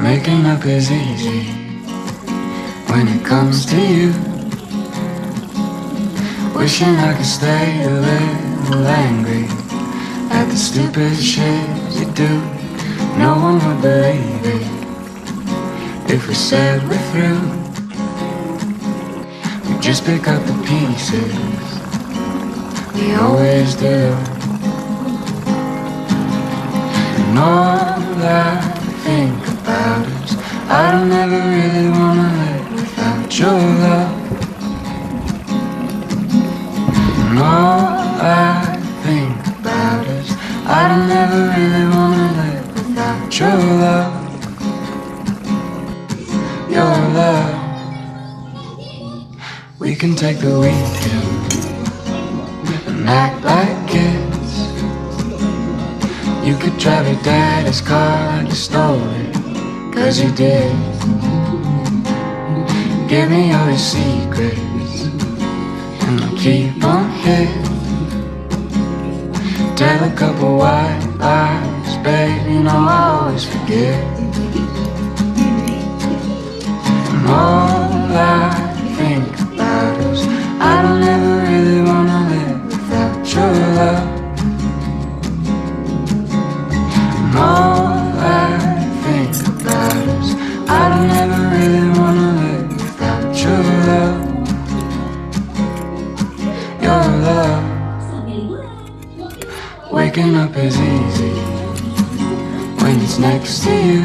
Waking up is easy when it comes to you. Wishing I could stay a little angry at the stupid shit you do. No one would believe it if we said we're through. We just pick up the pieces, we always do. And all I think about is I don't ever really wanna live without your love. And all I think about is I don't ever really wanna live without your love. Your love. We can take the weekend and act like kids. You could drive your daddy's car like you stole it, 'cause you did. Give me all your secrets and I'll keep on hidden. Tell a couple white lies, babe, you know I always forget. And all I think about is I don't ever really wanna live without your love. And all I think about is I don't ever really wanna live without your love. Your love. Waking up is easy when it's next to you.